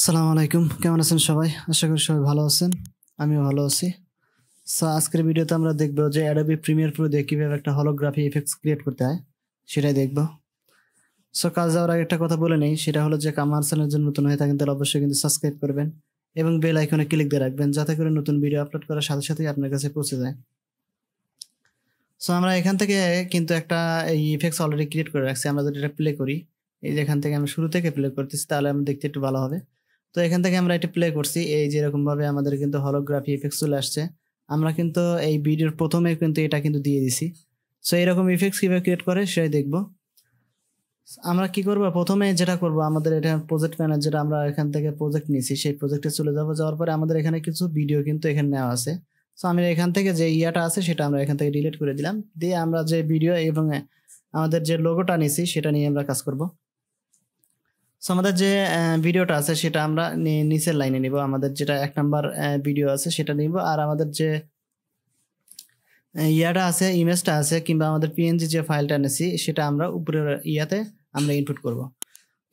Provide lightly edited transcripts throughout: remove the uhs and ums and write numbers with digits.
আসসালামু আলাইকুম, কেমন আছেন সবাই? আশা করি সবাই ভালো আছেন। আমিও ভালো আছি। সো আজকের ভিডিওতে আমরা দেখব যে Adobe Premiere Pro দিয়ে কিভাবে একটা holography effects ক্রিয়েট করতে হয় সেটাই দেখব। সো কাজ যাওয়ার আগে একটা কথা বলে নেই, সেটা হলো যে আমার চ্যানেলের জন্য নতুন হয়ে থাকেন তাহলে অবশ্যই কিন্তু সাবস্ক্রাইব করবেন এবং বেল আইকনে ক্লিক দিয়ে রাখবেন যাতে করে নতুন ভিডিও আপলোড করার সাথে সাথেই আপনার কাছে পৌঁছে যায়। সো আমরা এখান থেকে কিন্তু একটা এই ইফেক্টস অলরেডি ক্রিয়েট করে রাখছি। আমরা যদি এটা প্লে করি, এই যে এখান থেকে আমি শুরু থেকে প্লে করতেছি তাহলে আমরা দেখতে একটু ভালো হবে। তো এখান থেকে আমরা এটা প্লে করছি, এই যে এরকম ভাবে আমাদের কিন্তু holography ইফেক্টস চলে আসছে। আমরা কিন্তু এই ভিডিওর প্রথমে কিন্তু এটা কিন্তু দিয়ে দিছি। সো এরকম ইফেক্টস কিভাবে ক্রিয়েট করে সেটাই দেখব। আমরা কি করব, প্রথমে যেটা করব, আমাদের এটা প্রজেক্ট ম্যানেজার, আমরা এখান থেকে প্রজেক্ট নিয়েছি, সেই প্রজেক্টে চলে যাব। যাওয়ার পরে আমাদের এখানে কিছু ভিডিও কিন্তু এখানে নেওয়া আছে। সো আমি এখান থেকে যে ইয়াটা আছে সেটা আমরা এখান থেকে ডিলিট করে দিলাম, দিয়ে আমরা যে ভিডিও এবং আমাদের যে লোগোটা নিয়েছি সেটা নিয়ে আমরা কাজ করব। সো আমাদের যে ভিডিওটা আছে সেটা আমরা নিচের লাইনে নিব, আমাদের যেটা 1 নাম্বার ভিডিও আছে সেটা নিব, আর আমাদের যে ইয়াটা আছে, ইমেজটা আছে, কিংবা আমাদের পিএনজি যে ফাইলটা এনেছি সেটা আমরা উপরের ইয়াতে আমরা ইনপুট করব।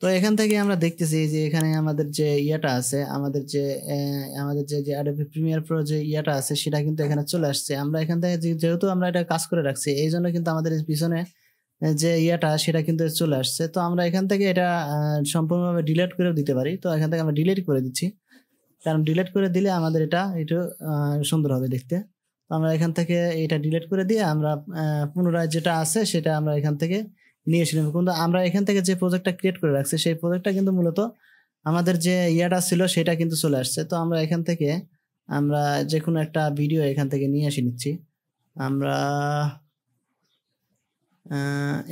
তো এখান থেকে আমরা দেখতেছি যে এখানে আমাদের যে ইয়াটা আছে, আমাদের যে Adobe Premiere Pro যে ইয়াটা আছে সেটা কিন্তু এখানে চলে আসছে। আমরা এখান থেকে যেহেতু আমরা এটা কাজ করে রাখছি, এই জন্য কিন্তু আমাদের পিছনে যে ইয়াটা সেটা কিন্তু চলে আসছে। তো আমরা এখান থেকে এটা সম্পূর্ণভাবে ডিলিট করেও দিতে পারি। তো এখান থেকে আমরা ডিলিট করে দিচ্ছি, কারণ ডিলিট করে দিলে আমাদের এটা একটু সুন্দর হবে দেখতে। তো আমরা এখান থেকে এটা ডিলিট করে দিয়ে আমরা পুনরায় যেটা আছে সেটা আমরা এখান থেকে নিয়ে এসে নেব। কিন্তু আমরা এখান থেকে যে প্রজেক্টটা ক্রিয়েট করে রাখছি সেই প্রজেক্টটা কিন্তু মূলত আমাদের যে ইয়াটা ছিল সেটা কিন্তু চলে আসছে। তো আমরা এখান থেকে আমরা যে কোনো একটা ভিডিও এখান থেকে নিয়ে এসে নিচ্ছি। আমরা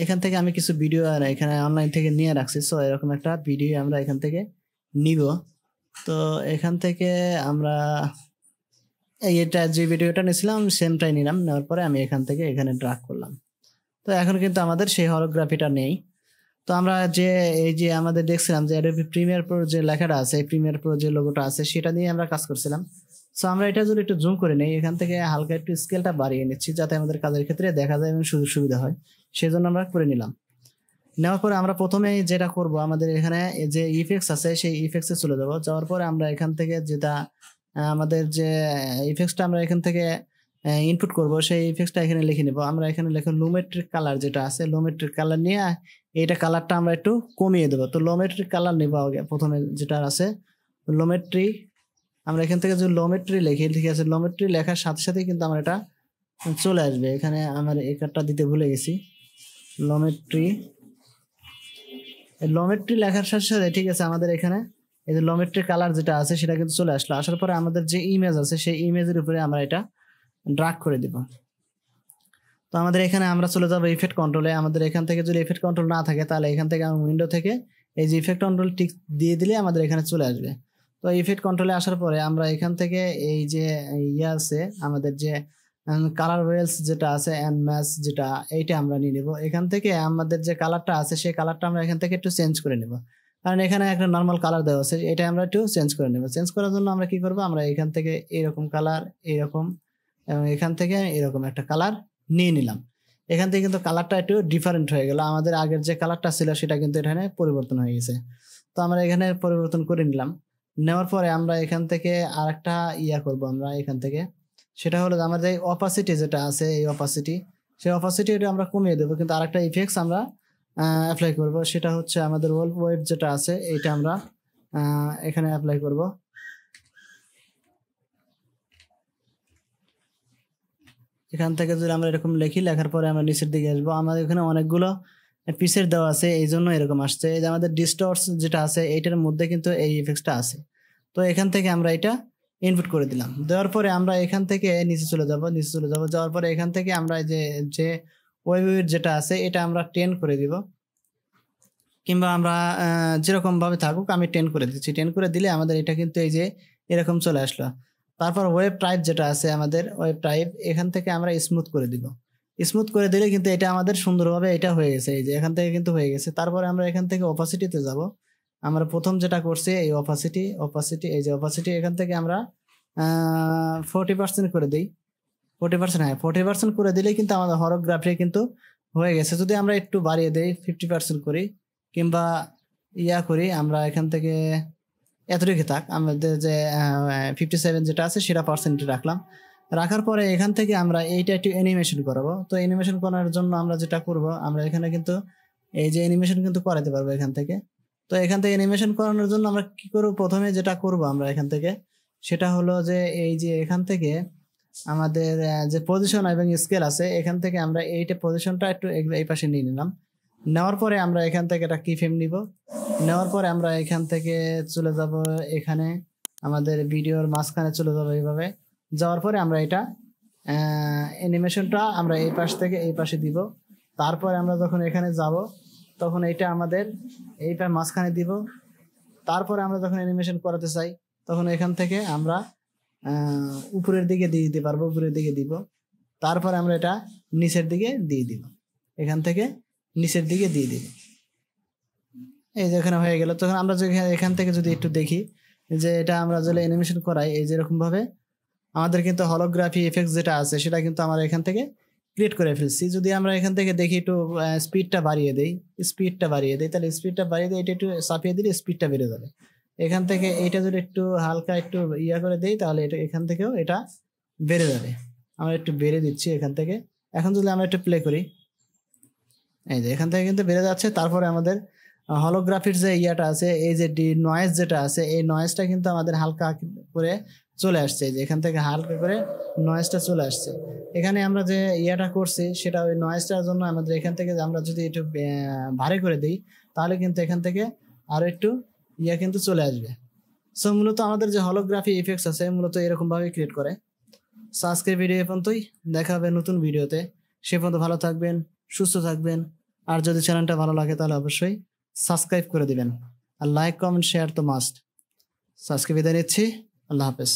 এখান থেকে আমি কিছু ভিডিও আর এখানে অনলাইন থেকে নিয়ে রাখছি। সো এরকম একটা ভিডিও আমরা এখান থেকে নিব। তো এখান থেকে আমরা এটা যে ভিডিওটা নিয়েছিলাম সেমটাই নিলাম, নেওয়ার পরে আমি এখান থেকে এখানে ড্রাগ করলাম। তো এখন কিন্তু আমাদের সেই holographyটা নেই। তো আমরা যে এই যে আমাদের দেখছিলাম যে Adobe Premiere Pro যে লেখাটা আছে, Premiere Pro যে লোগোটা আছে সেটা নিয়ে আমরা কাজ করছিলাম। সো আমরা এটা যদি একটু জুম করে নেই, এখান থেকে হালকা একটু স্কেলটা বাড়িয়ে নিচ্ছি যাতে আমাদের কাজের ক্ষেত্রে দেখা যায় এবং সুযোগ সুবিধা হয়, সেজন্য আমরা করে নিলাম। নেওয়ার পরে আমরা প্রথমে যেটা করব, আমাদের এখানে যে ইফেক্টস আছে সেই ইফেক্টসে চলে যাব। যাওয়ার পরে আমরা এখান থেকে যেটা আমাদের যে ইফেক্টসটা আমরা এখান থেকে ইনপুট করব সেই ইফেক্টসটা এখানে লিখে নিব। আমরা এখানে লিখব লোমেট্রিক কালার, যেটা আছে লোমেট্রিক কালার নিয়ে এইটা কালারটা আমরা একটু কমিয়ে দেব। তো লোমেট্রিক কালার নিব আগে, প্রথমে যেটা আছে লোমেট্রি। আমরা এখান থেকে যে লোমেট্রি লিখি, ঠিক আছে, লোমেট্রি লেখার সাথে সাথে কিন্তু আমার এটা চলে আসবে। এখানে আমার এই কার্ডটা দিতে ভুলে গেছি, লোমেট্রি। লোমেট্রি লেখার সাথে সাথে ঠিক আছে আমাদের এখানে এই যে লোমেট্রি কালার যেটা আছে সেটা কিন্তু চলে আসলো। আসার পরে আমাদের যে ইমেজ আছে সেই ইমেজের উপরে আমরা এটা ড্রাগ করে দিব। তো আমাদের এখানে আমরা চলে যাবো ইফেক্ট কন্ট্রোলে। আমাদের এখান থেকে যদি ইফেক্ট কন্ট্রোল না থাকে তাহলে এখান থেকে আমি উইন্ডো থেকে এই যে ইফেক্ট কন্ট্রোল টিক দিয়ে দিলে আমাদের এখানে চলে আসবে। তো ইফেক্ট কন্ট্রোলে আসার পরে আমরা এখান থেকে এই যে ইয়ে আছে আমাদের যে কালার ওয়েলস যেটা আছে অ্যান্ড ম্যাচ যেটা, এইটা আমরা নিয়ে নেব। এখান থেকে আমাদের যে কালারটা আছে সেই কালারটা আমরা এখান থেকে একটু চেঞ্জ করে নেব, কারণ এখানে একটা নর্মাল কালার দেওয়া আছে, এটা আমরা একটু চেঞ্জ করে নেব। চেঞ্জ করার জন্য আমরা কি করব, আমরা এখান থেকে এরকম কালার, এরকম, এবং এখান থেকে এরকম একটা কালার নিয়ে নিলাম। এখান থেকে কিন্তু কালারটা একটু ডিফারেন্ট হয়ে গেল, আমাদের আগের যে কালারটা ছিল সেটা কিন্তু এখানে পরিবর্তন হয়ে গেছে। তো আমরা এখানে পরিবর্তন করে নিলাম। নেওয়ার পরে আমরা এখান থেকে আরেকটা ইয়া করব, আমরা এখান থেকে সেটা হলো আমাদের এই অপাসিটি যেটা আছে, এই অপাসিটি, সেই অপাসিটি এটা আমরা কমিয়ে দেবো। কিন্তু আরেকটা ইফেক্টস আমরা অ্যাপ্লাই করব, সেটা হচ্ছে আমাদের ওয়েভ যেটা আছে এইটা আমরা এখানে অ্যাপ্লাই করব। এখান থেকে যদি আমরা এরকম লিখি, লেখার পরে আমরা নিচের দিকে আসবো, আমাদের এখানে অনেকগুলো পিসের দেওয়া আছে এই জন্য এরকম আসছে। এই যে আমাদের ডিস্টর্টস যেটা আছে এইটার মধ্যে কিন্তু এই ইফেক্টসটা আছে। তো এখান থেকে আমরা এটা ইনপুট করে দিলাম। দেওয়ার পরে আমরা এখান থেকে নিচে চলে যাব, যাওয়ার পরে এখান থেকে আমরা যে ওয়েভ যেটা আছে এটা আমরা 10 করে দিব, কিংবা আমরা যেরকম ভাবে থাকুক আমি 10 করে দিচ্ছি। 10 করে দিলে আমাদের এটা কিন্তু এই যে এরকম চলে আসলো। তারপর ওয়েব টাইপ যেটা আছে, আমাদের ওয়েব টাইপ এখান থেকে আমরা স্মুথ করে দিব। স্মুথ করে দিলে কিন্তু এটা আমাদের সুন্দরভাবে এটা হয়ে গেছে, এই যে এখান থেকে কিন্তু হয়ে গেছে। তারপরে আমরা এখান থেকে অপাসিটিতে যাব। আমরা প্রথম যেটা করছি এই অপাসিটি, এই যে অপাসিটি, এখান থেকে আমরা 40% করে দিই। 40%, হ্যাঁ 40% করে দিলেই কিন্তু আমাদের holography কিন্তু হয়ে গেছে। যদি আমরা একটু বাড়িয়ে দেই 50% করি, কিংবা ইয়া করি, আমরা এখান থেকে এতটুকু থাক, আমাদের যে 57 যেটা আছে সেটা পার্সেন্টে রাখলাম। রাখার পরে এখান থেকে আমরা এইটা একটু অ্যানিমেশন করাবো। তো অ্যানিমেশন করার জন্য আমরা যেটা করব, আমরা এখানে কিন্তু এই যে অ্যানিমেশন কিন্তু করাতে পারবো এখান থেকে। তো এখান থেকে অ্যানিমেশন করানোর জন্য আমরা কি করব, প্রথমে যেটা করব আমরা এখান থেকে সেটা হলো যে এই যে এখান থেকে আমাদের যে পজিশন এবং স্কেল আছে, এখান থেকে আমরা এইটা পজিশনটা একটু এই পাশে নিয়ে নিলাম। নেওয়ার পরে আমরা এখান থেকে একটা কি ফ্রেম নিব। নেওয়ার পরে আমরা এখান থেকে চলে যাব এখানে আমাদের ভিডিওর মাঝখানে চলে যাব। এইভাবে যাওয়ার পরে আমরা এটা অ্যানিমেশনটা আমরা এই পাশ থেকে এই পাশে দিব। তারপরে আমরা যখন এখানে যাব তখন এটা আমাদের এই মাঝখানে দিব। তারপরে আমরা যখন অ্যানিমেশন করাতে চাই তখন এখান থেকে আমরা উপরের দিকে দিয়ে দিতে পারবো, উপরের দিকে দিব। তারপরে আমরা এটা নিচের দিকে দিয়ে দিব, এখান থেকে নিচের দিকে দিয়ে দিব। এই যে এখানে হয়ে গেল। তখন আমরা যদি এখান থেকে যদি একটু দেখি যে এটা আমরা যদি অ্যানিমেশন করাই এই যেরকম ভাবে আমাদের কিন্তু হলোগ্রাফি এফেক্টস যেটা আছে সেটা কিন্তু আমরা এখান থেকে ক্রিয়েট করে ফেলছি। যদি আমরা এখান থেকে দেখি একটু স্পিডটা বাড়িয়ে দেই, তাহলে স্পিডটা বাড়িয়ে দিই, এটা একটু চাপিয়ে দিলে স্পিডটা বেড়ে যাবে। এখান থেকে এইটা যদি একটু হালকা একটু ইয়া করে দেই তাহলে এটা এখান থেকেও এটা বেড়ে যাবে। আমরা একটু বেড়ে দিচ্ছি এখান থেকে। এখন যদি আমরা একটু প্লে করি, এই যে এখান থেকে কিন্তু বেড়ে যাচ্ছে। তারপরে আমাদের হলোগ্রাফির যে ইয়াটা আছে, এই যে নয়েজ যেটা আছে, এই নয়েজটা কিন্তু আমাদের হালকা করে চলে আসছে। এই যে এখান থেকে হালকা করে নয়েজটা চলে আসছে। এখানে আমরা যে ইয়াটা করছি সেটা ওই নয়েজটার জন্য আমাদের এখান থেকে আমরা যদি একটু ভারী করে দিই তাহলে কিন্তু এখান থেকে আরো একটু ইয়া কিন্তু চলে আসবে। সো মূলত আমাদের যে হলোগ্রাফি ইফেক্টস আছে মূলত এরকম ভাবে ক্রিয়েট করে। সো আজকের ভিডিও এ পর্যন্তই, দেখা হবে নতুন ভিডিওতে। সে পর্যন্ত ভালো থাকবেন, সুস্থ থাকবেন। আর যদি চ্যানেলটা ভালো লাগে তাহলে অবশ্যই সাবস্ক্রাইব করে দিবেন। আর লাইক, কমেন্ট, শেয়ার তো মাস্ট। সো আজকে বিদায় নিচ্ছি। আল্লাহ হাফেজ।